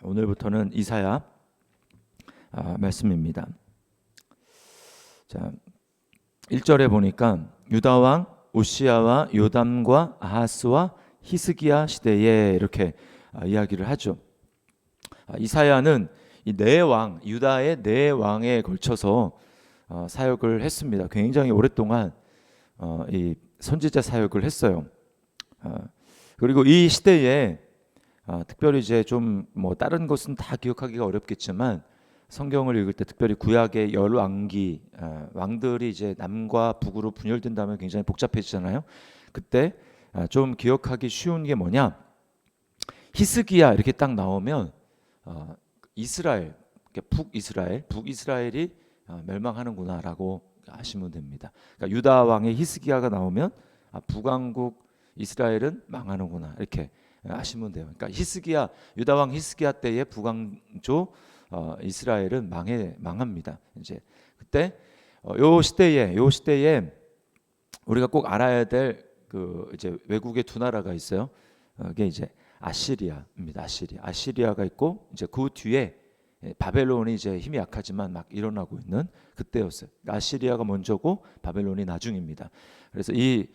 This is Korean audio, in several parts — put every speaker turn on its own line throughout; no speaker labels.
오늘부터는 이사야 말씀입니다. 자, 1절에 보니까 유다 왕 우시야와 요담과 아하스와 히스기야 시대에 이렇게 이야기를 하죠. 이사야는 이 네 왕, 유다의 네 왕에 걸쳐서 사역을 했습니다. 굉장히 오랫동안 이 선지자 사역을 했어요. 그리고 이 시대에 특별히 이제 좀 뭐 다른 것은 다 기억하기가 어렵겠지만 성경을 읽을 때 특별히 구약의 열왕기 왕들이 이제 남과 북으로 분열된다면 굉장히 복잡해지잖아요. 그때 좀 기억하기 쉬운 게 뭐냐? 히스기야 이렇게 딱 나오면 이스라엘, 북이스라엘이 멸망하는구나라고 하시면 됩니다. 그러니까 유다 왕의 히스기야가 나오면 북왕국 이스라엘은 망하는구나 이렇게 하시면 돼요. 그러니까 히스기야, 유다 왕 히스기야 때의 북왕조 이스라엘은 망합니다. 이제 그때 요 시대에 우리가 꼭 알아야 될 그 이제 외국의 두 나라가 있어요. 이게 이제 아시리아입니다. 아시리아가 있고 이제 그 뒤에 바벨론이 이제 힘이 약하지만 막 일어나고 있는 그때였어요. 아시리아가 먼저고 바벨론이 나중입니다. 그래서 이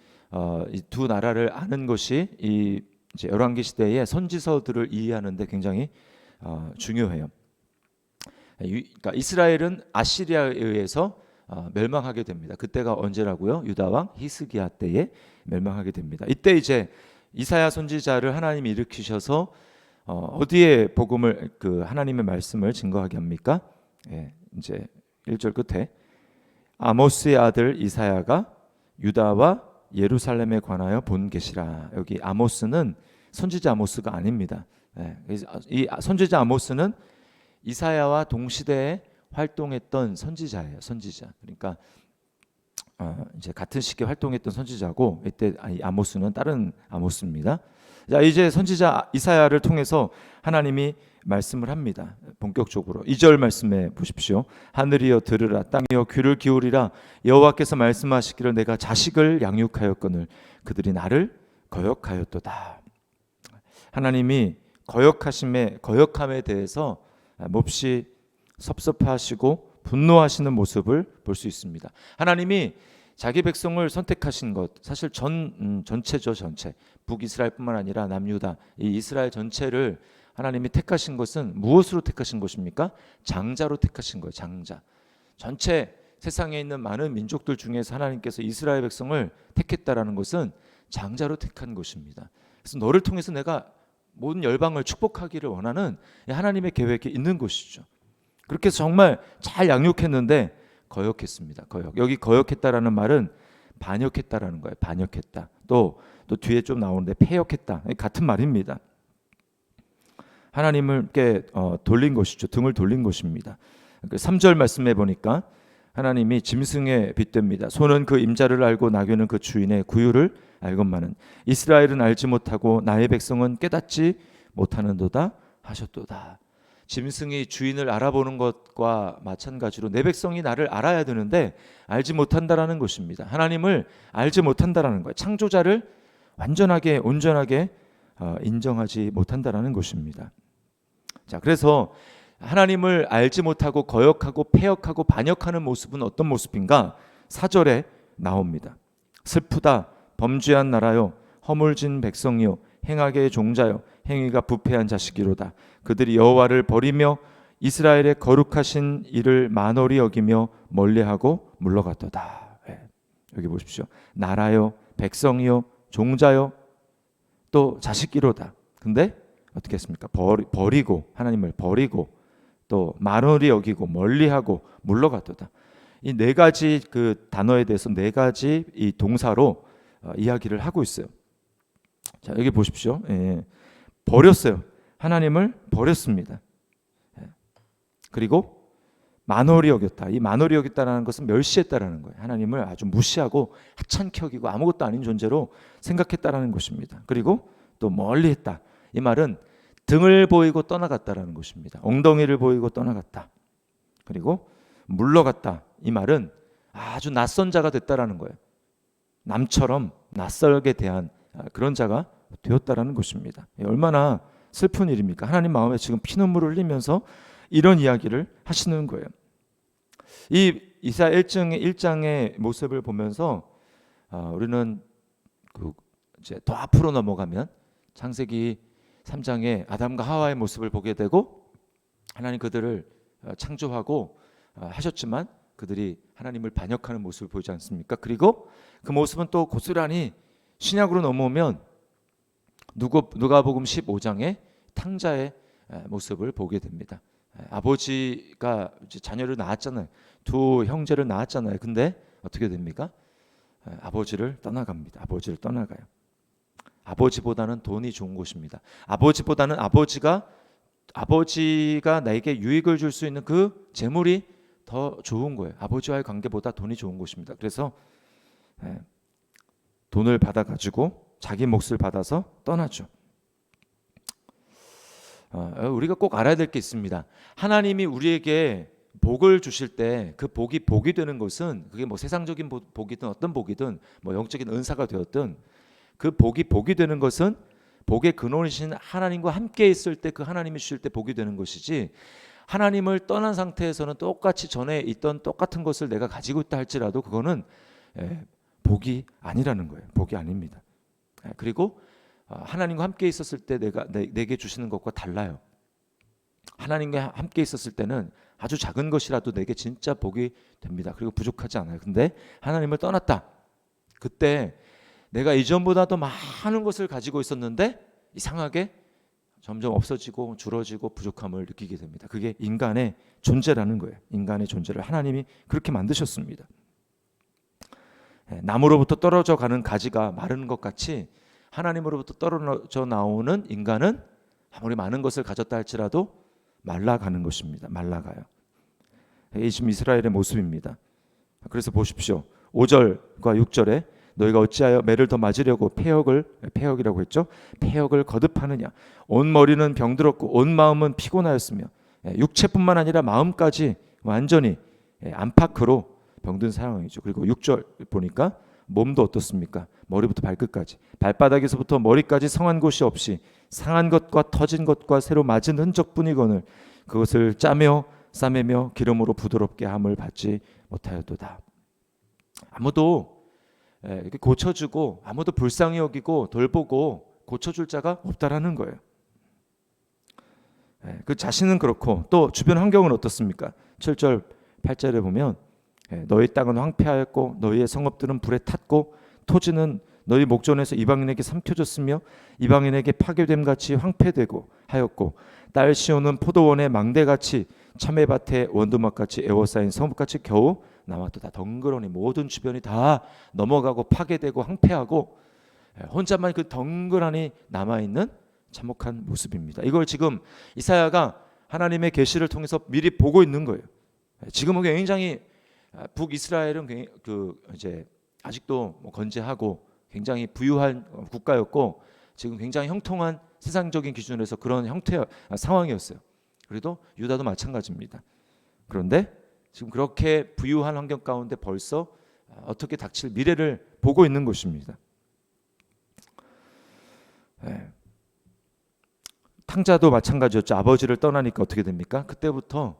두 나라를 아는 것이 이 이제 열왕기 시대의 선지서들을 이해하는데 굉장히 중요해요. 그러니까 이스라엘은 아시리아에 의해서 멸망하게 됩니다. 그때가 언제라고요? 유다 왕 히스기야 때에 멸망하게 됩니다. 이때 이제 이사야 선지자를 하나님이 일으키셔서 어디에 복음을 그 하나님의 말씀을 증거하게 합니까? 이제 1절 끝에 아모스의 아들 이사야가 유다와 예루살렘에 관하여 본 계시라. 여기 아모스는 선지자 아모스가 아닙니다. 이 선지자 아모스는 이사야와 동시대에 활동했던 선지자예요. 선지자. 그러니까 이제 같은 시기에 활동했던 선지자고 이때 아모스는 다른 아모스입니다. 자, 이제 선지자 이사야를 통해서 하나님이 말씀을 합니다. 본격적으로 2절 말씀해 보십시오. 하늘이여 들으라, 땅이여 귀를 기울이라. 여호와께서 말씀하시기를 내가 자식을 양육하였거늘 그들이 나를 거역하였도다. 하나님이 거역함에 대해서 몹시 섭섭하시고 분노하시는 모습을 볼 수 있습니다. 하나님이 자기 백성을 선택하신 것, 사실 전체죠. 전체 북이스라엘뿐만 아니라 남유다 이 이스라엘 전체를 하나님이 택하신 것은 무엇으로 택하신 것입니까? 장자로 택하신 거예요. 장자. 전체 세상에 있는 많은 민족들 중에서 하나님께서 이스라엘 백성을 택했다라는 것은 장자로 택한 것입니다. 그래서 너를 통해서 내가 모든 열방을 축복하기를 원하는 하나님의 계획이 있는 것이죠. 그렇게 해서 정말 잘 양육했는데 거역했습니다. 여기 거역했다라는 말은 반역했다라는 거예요. 반역했다. 또 뒤에 좀 나오는데 패역했다. 같은 말입니다. 하나님께 돌린 것이죠. 등을 돌린 것입니다. 3절 말씀해 보니까 하나님이 짐승에 빗댑니다. 소는 그 임자를 알고 나귀는 그 주인의 구유를 알건만은 이스라엘은 알지 못하고 나의 백성은 깨닫지 못하는도다 하셨도다. 짐승이 주인을 알아보는 것과 마찬가지로 내 백성이 나를 알아야 되는데 알지 못한다라는 것입니다. 하나님을 알지 못한다라는 거예요. 창조자를 완전하게 온전하게 인정하지 못한다라는 것입니다. 자, 그래서 하나님을 알지 못하고 거역하고 패역하고 반역하는 모습은 어떤 모습인가? 4절에 나옵니다. 슬프다 범죄한 나라요 허물진 백성이요 행악의 종자요 행위가 부패한 자식이로다. 그들이 여호와를 버리며 이스라엘의 거룩하신 이를 만홀히 여기며 멀리하고 물러갔도다. 여기 보십시오. 나라요 백성이요 종자요 또 자식이로다. 근데 어떻게 했습니까? 버리고 하나님을 버리고 또 만홀히 여기고 멀리하고 물러갔도다. 이 네 가지 그 단어에 대해서 네 가지 이 동사로 이야기를 하고 있어요. 자, 여기 보십시오. 버렸어요. 하나님을 버렸습니다. 그리고 만홀히 여겼다. 이 만홀히 여겼다는 것은 멸시했다라는 거예요. 하나님을 아주 무시하고 하찮게 여기고 아무것도 아닌 존재로 생각했다라는 것입니다. 그리고 또 멀리했다. 이 말은 등을 보이고 떠나갔다라는 것입니다. 엉덩이를 보이고 떠나갔다. 그리고 물러갔다. 이 말은 아주 낯선 자가 됐다라는 거예요. 남처럼 낯설게 대한 그런 자가 되었다라는 것입니다. 얼마나 슬픈 일입니까? 하나님 마음에 지금 피눈물을 흘리면서 이런 이야기를 하시는 거예요. 이 이사야 1장의 모습을 보면서 우리는 이제 더 앞으로 넘어가면 창세기 3장에 아담과 하와의 모습을 보게 되고, 하나님 그들을 창조하고 하셨지만 그들이 하나님을 반역하는 모습을 보이지 않습니까? 그리고 그 모습은 또 고스란히 신약으로 넘어오면 누가복음 15장에 탕자의 모습을 보게 됩니다. 아버지가 이제 자녀를 낳았잖아요. 두 형제를 낳았잖아요. 근데 어떻게 됩니까? 아버지를 떠나갑니다. 아버지를 떠나가요. 아버지보다는 돈이 좋은 것입니다. 아버지보다는 아버지가 나에게 유익을 줄 수 있는 그 재물이 더 좋은 거예요. 아버지와의 관계보다 돈이 좋은 것입니다. 그래서 돈을 받아가지고 자기 몫을 받아서 떠나죠. 우리가 꼭 알아야 될 게 있습니다. 하나님이 우리에게 복을 주실 때 그 복이 되는 것은, 그게 뭐 세상적인 복이든 어떤 복이든 뭐 영적인 은사가 되었든, 그 복이 되는 것은 복의 근원이신 하나님과 함께 있을 때 그 하나님이 주실 때 복이 되는 것이지, 하나님을 떠난 상태에서는 똑같이 전에 있던 똑같은 것을 내가 가지고 있다 할지라도 그거는 복이 아니라는 거예요. 복이 아닙니다. 그리고 하나님과 함께 있었을 때 내게 주시는 것과 달라요. 하나님과 함께 있었을 때는 아주 작은 것이라도 내게 진짜 복이 됩니다. 그리고 부족하지 않아요. 근데 하나님을 떠났다. 그때 내가 이전보다 더 많은 것을 가지고 있었는데 이상하게 점점 없어지고 줄어지고 부족함을 느끼게 됩니다. 그게 인간의 존재라는 거예요. 인간의 존재를 하나님이 그렇게 만드셨습니다. 나무로부터 떨어져 가는 가지가 마르는 것 같이 하나님으로부터 떨어져 나오는 인간은 아무리 많은 것을 가졌다 할지라도 말라가는 것입니다. 말라가요. 이 지금 이스라엘의 모습입니다. 그래서 보십시오. 5절과 6절에 너희가 어찌하여 매를 더 맞으려고 폐역이라고 했죠. 폐역을 거듭하느냐. 온 머리는 병들었고 온 마음은 피곤하였으며, 육체뿐만 아니라 마음까지 완전히 안팎으로 병든 상황이죠. 그리고 6절 보니까 몸도 어떻습니까? 머리부터 발끝까지, 발바닥에서부터 머리까지 성한 곳이 없이 상한 것과 터진 것과 새로 맞은 흔적뿐이거늘 그것을 짜며 싸매며 기름으로 부드럽게 함을 받지 못하였도다. 아무도 이렇게 고쳐주고, 아무도 불쌍히 여기고 돌보고 고쳐줄 자가 없다라는 거예요. 그 자신은 그렇고 또 주변 환경은 어떻습니까? 7절 8절에 보면 너희 땅은 황폐하였고 너희의 성읍들은 불에 탔고 토지는 너희 목전에서 이방인에게 삼켜졌으며 이방인에게 파괴됨 같이 황폐되고 하였고 딸 시온은 포도원의 망대같이 참외밭의 원두막같이 에워싸인 성읍같이 겨우 남았도다. 덩그러니 모든 주변이 다 넘어가고 파괴되고 황폐하고 혼자만 그 덩그러니 남아있는 참혹한 모습입니다. 이걸 지금 이사야가 하나님의 계시를 통해서 미리 보고 있는 거예요. 지금은 굉장히 북이스라엘은 이제 아직도 건재하고 굉장히 부유한 국가였고 지금 굉장히 형통한 세상적인 기준에서 그런 형태의 상황이었어요. 그래도 유다도 마찬가지입니다. 그런데 지금 그렇게 부유한 환경 가운데 벌써 어떻게 닥칠 미래를 보고 있는 것입니다. 탕자도 마찬가지였죠. 아버지를 떠나니까 어떻게 됩니까? 그때부터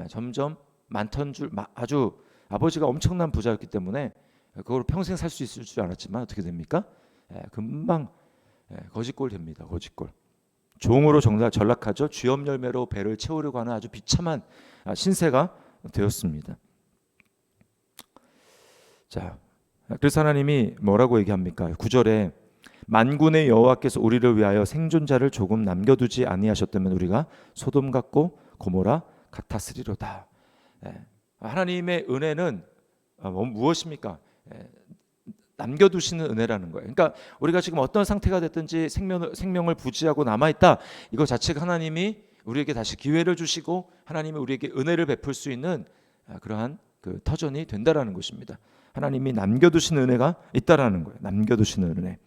점점 많던 줄, 아주 아버지가 엄청난 부자였기 때문에 그걸 평생 살 수 있을 줄 알았지만 어떻게 됩니까? 금방 거지꼴 됩니다. 거지꼴. 종으로 전락하죠. 쥐업 열매로 배를 채우려고 하는 아주 비참한 신세가 되었습니다. 자, 그래서 하나님이 뭐라고 얘기합니까? 9절에 만군의 여호와께서 우리를 위하여 생존자를 조금 남겨두지 아니하셨다면 우리가 소돔 같고 고모라 같았으리로다. 하나님의 은혜는 무엇입니까? 남겨두시는 은혜라는 거예요. 그러니까 우리가 지금 어떤 상태가 됐든지 생명을 부지하고 남아있다, 이거 자체가 하나님이 우리에게 다시 기회를 주시고 하나님이 우리에게 은혜를 베풀 수 있는 그러한 그 터전이 된다라는 것입니다. 하나님이 남겨두시는 은혜가 있다라는 거예요. 남겨두시는 은혜.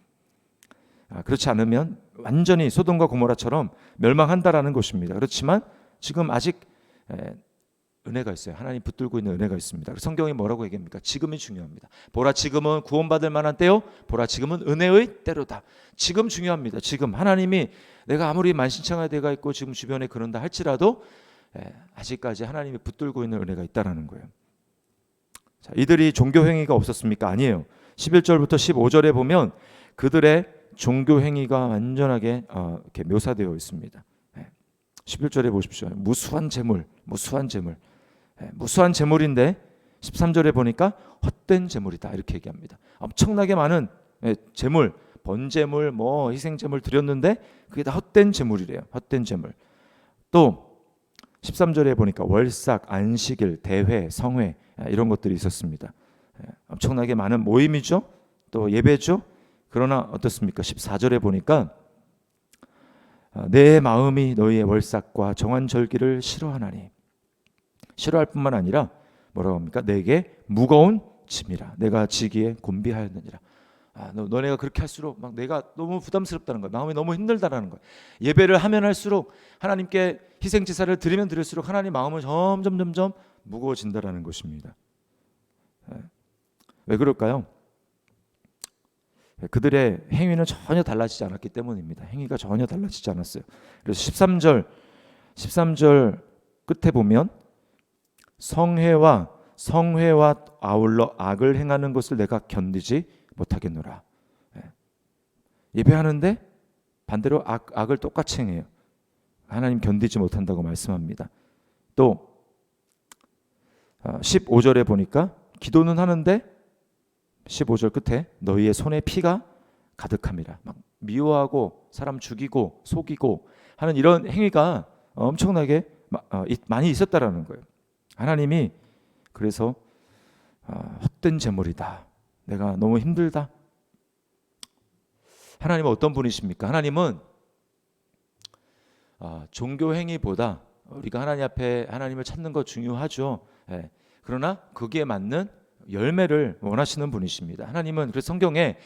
그렇지 않으면 완전히 소돔과 고모라처럼 멸망한다라는 것입니다. 그렇지만 지금 아직 은혜가 있어요. 하나님 붙들고 있는 은혜가 있습니다. 성경이 뭐라고 얘기합니까? 지금이 중요합니다. 보라 지금은 구원받을 만한 때요. 보라 지금은 은혜의 때로다. 지금 중요합니다. 지금 하나님이 내가 아무리 만신창이가 되어 있고 지금 주변에 그런다 할지라도 아직까지 하나님이 붙들고 있는 은혜가 있다라는 거예요. 자, 이들이 종교 행위가 없었습니까? 아니에요. 11절부터 15절에 보면 그들의 종교 행위가 완전하게 이렇게 묘사되어 있습니다. 11절에 보십시오. 무수한 재물, 무수한 재물. 무수한 재물인데 13절에 보니까 헛된 재물이다 이렇게 얘기합니다. 엄청나게 많은 재물, 번재물, 뭐 희생재물 드렸는데 그게 다 헛된 재물이래요. 헛된 재물. 또 13절에 보니까 월삭, 안식일, 대회, 성회 이런 것들이 있었습니다. 엄청나게 많은 모임이죠. 또 예배죠. 그러나 어떻습니까? 14절에 보니까 내 마음이 너희의 월삭과 정한 절기를 싫어하나니, 싫어할 뿐만 아니라 뭐라고 합니까? 내게 무거운 짐이라 내가 지기에 곤비하였느니라. 너네가 그렇게 할수록 막 내가 너무 부담스럽다는 거야. 마음이 너무 힘들다라는 거야. 예배를 하면 할수록 하나님께 희생 제사를 드리면 드릴수록 하나님 마음은 점점 무거워진다라는 것입니다. 왜 그럴까요? 그들의 행위는 전혀 달라지지 않았기 때문입니다. 행위가 전혀 달라지지 않았어요. 그래서 13절 끝에 보면 성회와 아울러 악을 행하는 것을 내가 견디지 못하겠노라. 예배하는데 반대로 악을 똑같이 행해요. 하나님 견디지 못한다고 말씀합니다. 또 15절에 보니까 기도는 하는데 15절 끝에 너희의 손에 피가 가득함이라. 막 미워하고 사람 죽이고 속이고 하는 이런 행위가 엄청나게 많이 있었다라는 거예요. 하나님이 그래서 헛된 재물이다. 내가 너무 힘들다. 하나님은 어떤 분이십니까? 하나님은 종교 행위보다 우리가 하나님 앞에 하나님을 찾는 거 중요하죠. 그러나 거기에 맞는 열매를 원하시는 분이십니다. 하나님은 그래서 성경에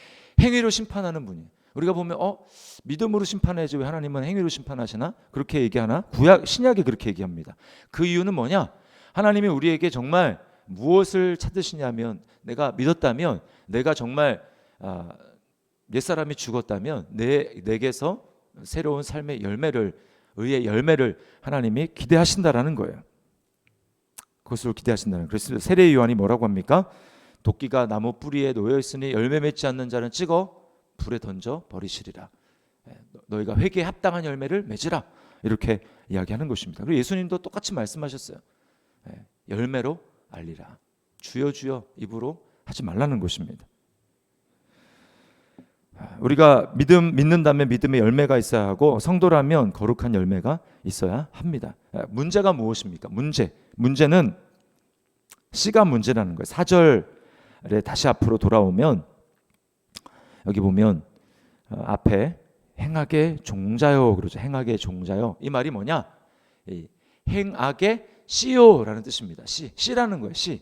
행위로 심판하는 분이에요. 우리가 보면 믿음으로 심판해야지 왜 하나님은 행위로 심판하시나? 그렇게 얘기하나? 신약이 그렇게 얘기합니다. 그 이유는 뭐냐? 하나님이 우리에게 정말 무엇을 찾으시냐면, 내가 믿었다면, 내가 정말 옛사람이 죽었다면 내게서 새로운 삶의 열매를, 의의 열매를 하나님이 기대하신다라는 거예요. 그것을 기대하신다는. 그래서 세례 요한이 뭐라고 합니까? 도끼가 나무 뿌리에 놓여 있으니 열매 맺지 않는 자는 찍어 불에 던져 버리시리라. 너희가 회개에 합당한 열매를 맺으라. 이렇게 이야기하는 것입니다. 그리고 예수님도 똑같이 말씀하셨어요. 열매로 알리라. 주여 주여 입으로 하지 말라는 것입니다. 우리가 믿는다면 믿음의 열매가 있어야 하고, 성도라면 거룩한 열매가 있어야 합니다. 문제가 무엇입니까? 문제는 C가 문제라는 거예요. 4절에 다시 앞으로 돌아오면 여기 보면 앞에 행악의 종자요 그러죠. 행악의 종자요. 이 말이 뭐냐? 행악의 C요라는 뜻입니다. C라는 거예요. C.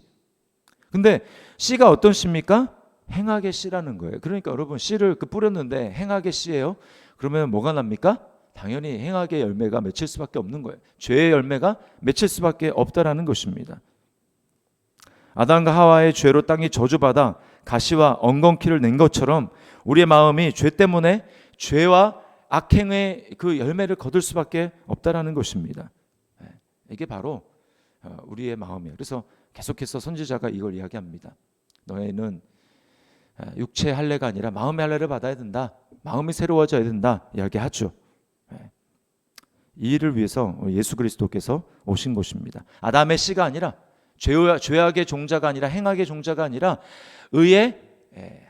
근데 C가 어떤 C입니까? 행악의 씨라는 거예요. 그러니까 여러분 씨를 뿌렸는데 행악의 씨예요. 그러면 뭐가 납니까? 당연히 행악의 열매가 맺힐 수밖에 없는 거예요. 죄의 열매가 맺힐 수밖에 없다라는 것입니다. 아담과 하와의 죄로 땅이 저주받아 가시와 엉겅퀴를 낸 것처럼 우리의 마음이 죄 때문에 죄와 악행의 그 열매를 거둘 수밖에 없다라는 것입니다. 이게 바로 우리의 마음이에요. 그래서 계속해서 선지자가 이걸 이야기합니다. 너희는 육체의 할례가 아니라 마음의 할례를 받아야 된다. 마음이 새로워져야 된다. 이야기하죠. 이 일을 위해서 예수 그리스도께서 오신 것입니다. 아담의 씨가 아니라 죄악의 종자가 아니라 행악의 종자가 아니라 의의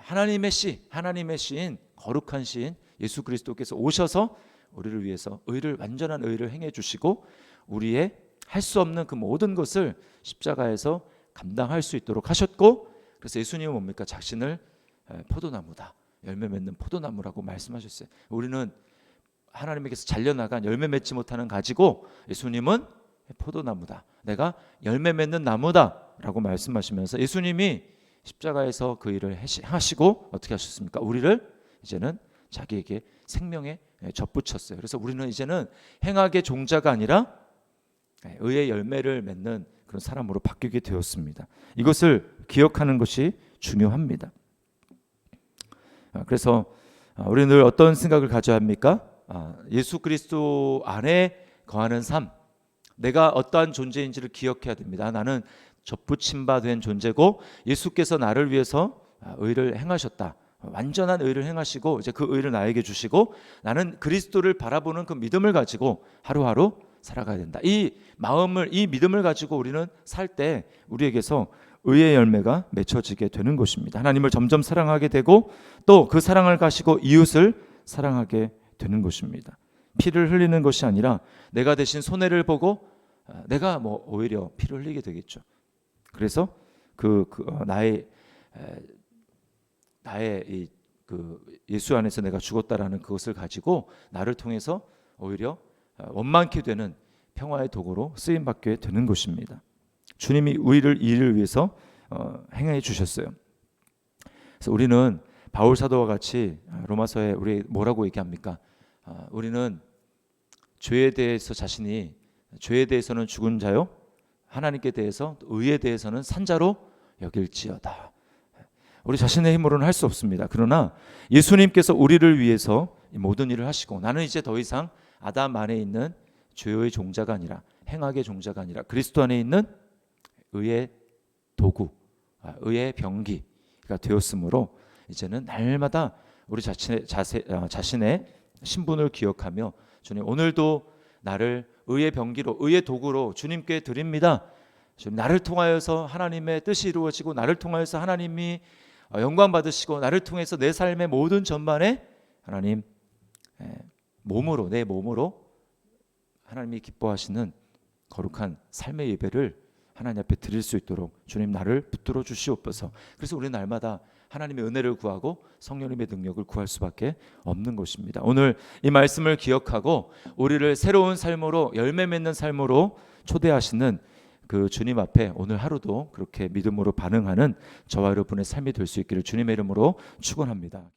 하나님의 씨, 하나님의 씨인 거룩한 씨인 예수 그리스도께서 오셔서 우리를 위해서 완전한 의를 행해 주시고 우리의 할 수 없는 그 모든 것을 십자가에서 감당할 수 있도록 하셨고, 그래서 예수님은 뭡니까? 자신을 포도나무다. 열매 맺는 포도나무라고 말씀하셨어요. 우리는 하나님께서 잘려나간 열매 맺지 못하는 가지고 예수님은 포도나무다. 내가 열매 맺는 나무다 라고 말씀하시면서 예수님이 십자가에서 그 일을 하시고 어떻게 하셨습니까? 우리를 이제는 자기에게 생명에 접붙였어요. 그래서 우리는 이제는 행악의 종자가 아니라 의의 열매를 맺는 그런 사람으로 바뀌게 되었습니다. 이것을 기억하는 것이 중요합니다. 그래서 우리는 늘 어떤 생각을 가져야 합니까? 예수 그리스도 안에 거하는 삶, 내가 어떠한 존재인지를 기억해야 됩니다. 나는 접붙임 바 된 존재고 예수께서 나를 위해서 의를 행하셨다. 완전한 의를 행하시고 이제 그 의를 나에게 주시고 나는 그리스도를 바라보는 그 믿음을 가지고 하루하루 살아가야 된다. 이 마음을, 이 믿음을 가지고 우리는 살 때 우리에게서 의의 열매가 맺혀지게 되는 것입니다. 하나님을 점점 사랑하게 되고 또 그 사랑을 가지고 이웃을 사랑하게 되는 것입니다. 피를 흘리는 것이 아니라 내가 대신 손해를 보고 내가 오히려 피를 흘리게 되겠죠. 그래서 나의 예수 안에서 내가 죽었다라는 그것을 가지고 나를 통해서 오히려 원만케 되는 평화의 도구로 쓰임 받게 되는 것입니다. 주님이 우리를 이를 위해서 행해 주셨어요. 그래서 우리는 바울 사도와 같이 로마서에 우리 뭐라고 얘기합니까? 우리는 죄에 대해서 죄에 대해서는 죽은 자요, 하나님께 대해서 의에 대해서는 산 자로 여길지어다. 우리 자신의 힘으로는 할 수 없습니다. 그러나 예수님께서 우리를 위해서 모든 일을 하시고 나는 이제 더 이상 아담 안에 있는 죄의 종자가 아니라 행악의 종자가 아니라 그리스도 안에 있는 의의 도구, 의의 병기가 되었으므로 이제는 날마다 우리 자신의 신분을 기억하며 주님 오늘도 나를 의의 병기로, 의의 도구로 주님께 드립니다. 주님 나를 통하여서 하나님의 뜻이 이루어지고 나를 통하여서 하나님이 영광 받으시고 나를 통해서 내 삶의 모든 전반에 하나님 내 몸으로 하나님이 기뻐하시는 거룩한 삶의 예배를 하나님 앞에 드릴 수 있도록 주님 나를 붙들어 주시옵소서. 그래서 우리는 날마다 하나님의 은혜를 구하고 성령님의 능력을 구할 수밖에 없는 것입니다. 오늘 이 말씀을 기억하고 우리를 새로운 삶으로, 열매 맺는 삶으로 초대하시는 그 주님 앞에 오늘 하루도 그렇게 믿음으로 반응하는 저와 여러분의 삶이 될 수 있기를 주님의 이름으로 축원합니다.